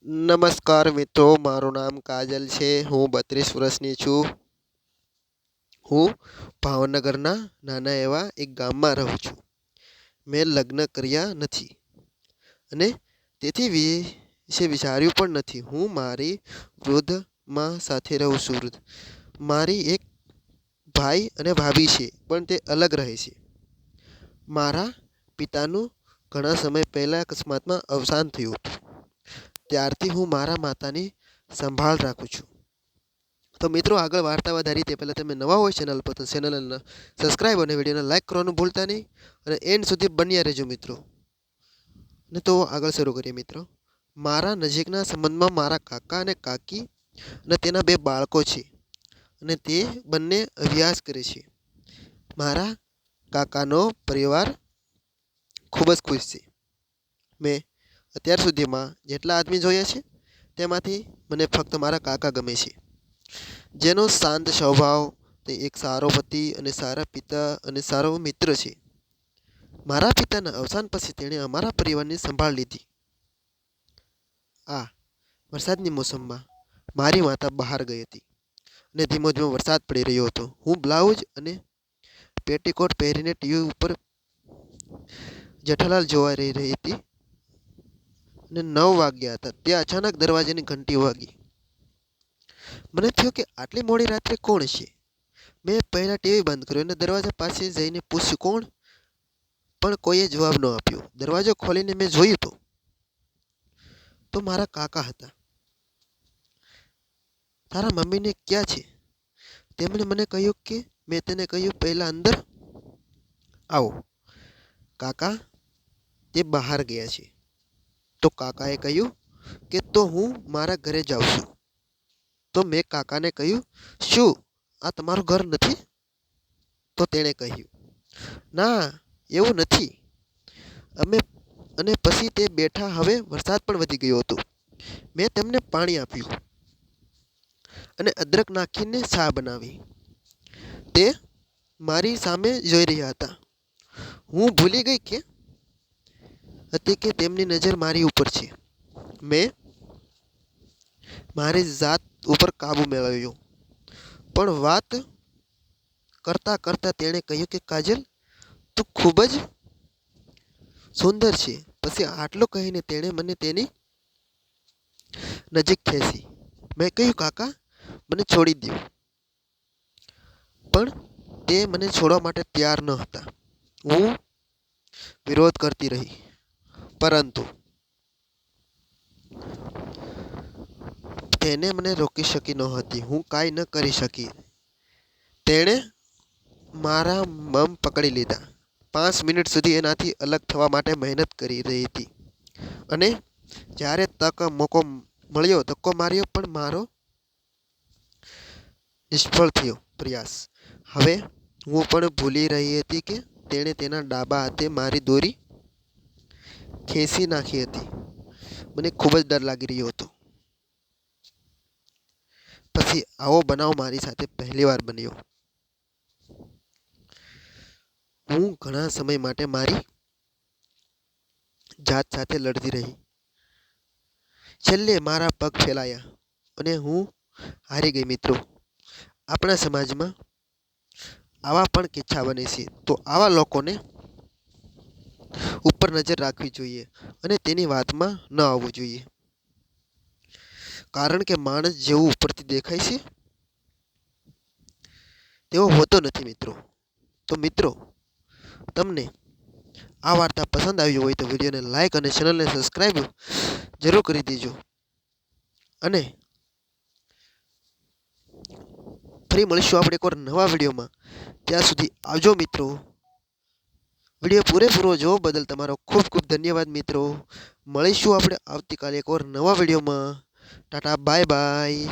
નમસ્કાર મિત્રો, મારું નામ કાજલ છે. હું 32 વર્ષની છું. હું ભાવનગરના નાના એવા એક ગામમાં રહું છું. મેં લગ્ન કર્યા નથી અને તેથી વિશે વિચાર્યું પણ નથી. હું મારી વૃદ્ધ માં સાથે રહું છું. મારી એક ભાઈ અને ભાભી છે, પણ તે અલગ રહે છે. મારા પિતાનું ઘણા સમય પહેલાં અકસ્માતમાં અવસાન થયું હતું. ત્યારથી હું મારા માતાની સંભાળ રાખું છું. તો મિત્રો, આગળ વાર્તા વધારી તે પહેલાં તમે નવા હોય ચેનલ પર તો ચેનલને સબસ્ક્રાઈબ અને વિડીયોને લાઇક કરવાનું ભૂલતા નહીં અને એન્ડ સુધી બન્યા રહેજો મિત્રો. ને તો આગળ શરૂ કરીએ મિત્રો. મારા નજીકના સંબંધમાં મારા કાકા અને કાકી અને તેના 2 બાળકો છે અને તે બંને અભ્યાસ કરે છે. મારા કાકાનો પરિવાર ખૂબ જ ખુશ છે. મેં અત્યાર સુધીમાં જેટલા આદમી જોયા છે તેમાંથી મને ફક્ત મારા કાકા ગમે છે, જેનો શાંત સ્વભાવ, તે એક સારો પતિ અને સારા પિતા અને સારો મિત્ર છે. મારા પિતાના અવસાન પછી તેણે અમારા પરિવારની સંભાળ લીધી. આ વરસાદની મોસમમાં મારી માતા બહાર ગઈ હતી અને ધીમો ધીમો વરસાદ પડી રહ્યો હતો. હું બ્લાઉઝ અને પેટીકોટ પહેરીને ટીવી ઉપર જેઠાલાલ જોવા રહી હતી અને 9 વાગ્યા હતા. ત્યાં અચાનક દરવાજાની ઘંટી વાગી. મને થયું કે આટલી મોડી રાત્રે કોણ છે. મેં પહેલાં ટીવી બંધ કર્યો અને દરવાજા પાસે જઈને પૂછ્યું કોણ, પણ કોઈએ જવાબ ન આપ્યો. દરવાજો ખોલીને મેં જોયું તો મારા કાકા હતા. તારા મમ્મીને ક્યાં છે? તેમણે મને કહ્યું કે મેં તેને કહ્યું પહેલાં અંદર આવો. કાકા તે બહાર ગયા છે. તો કાકાએ કહ્યું કે તો હું મારા ઘરે જાઉં છું. તો મેં કાકાને કહ્યું, શું આ તમારું ઘર નથી? તો તેણે કહ્યું, ના, એવું નથી. અને પછી તે બેઠા. હવે વરસાદ પણ વધી ગયો હતો. મેં તેમને પાણી આપ્યું અને અદરક નાખીને ચા બનાવી. તે મારી સામે જોઈ રહ્યા હતા. હું ભૂલી ગઈ હતી કે તેમની નજર મારી ઉપર છે. મેં મારી જાત ઉપર કાબૂ મેળવ્યો. પણ વાત કરતાં કરતાં તેણે કહ્યું કે કાજલ, તું ખૂબ જ સુંદર છે. પછી આટલું કહીને તેણે મને તેની નજીક ખેંચી. મેં કહ્યું, કાકા, મને છોડી દો. પણ તે મને છોડવા માટે તૈયાર ન હતા. હું વિરોધ કરતી રહી, પરંતુ તેને મને રોકી શકી નહોતી. હું કાંઈ ન કરી શકી. તેણે મારા મમ પકડી લીધા. 5 મિનિટ સુધી એનાથી અલગ થવા માટે મહેનત કરી રહી હતી અને જ્યારે ધક્કો માર્યો પણ મારો નિષ્ફળ થયો પ્રયાસ. હવે હું પણ ભૂલી રહી હતી કે તેણે તેના ડાબા હાથે મારી દોરી ખેંચી નાખી હતી. મને ખૂબ જ ડર લાગી રહ્યો હતો. પછી આવો બનાવ મારી સાથે પહેલીવાર બન્યો. હું ઘણા સમય માટે મારી જાત સાથે લડતી રહી. છેલ્લે મારા પગ ફેલાયા અને હું હારી ગઈ. મિત્રો, આપણા સમાજમાં આવા પણ કિસ્સા બને છે. તો આવા લોકોને ઉપર નજર રાખવી જોઈએ અને તેની વાતમાં ન આવવું જોઈએ. કારણ કે માણસ જેવું ઉપરથી દેખાય છે તેવો હોતો નથી મિત્રો. તો મિત્રો, તમને આ વાર્તા પસંદ આવી હોય તો વિડીયોને લાઇક અને ચેનલને સબસ્ક્રાઈબ જરૂર કરી દેજો. અને ફરી મળીશું આપણે એક વાર નવા વિડીયોમાં. ત્યાં સુધી આવજો મિત્રો. વિડીયો પૂરેપૂરો જોવા બદલ તમારો ખૂબ ખૂબ ધન્યવાદ મિત્રો. મળીશું આપણે આવતીકાલે એક વાર નવા વિડીયોમાં. Tata, bye bye.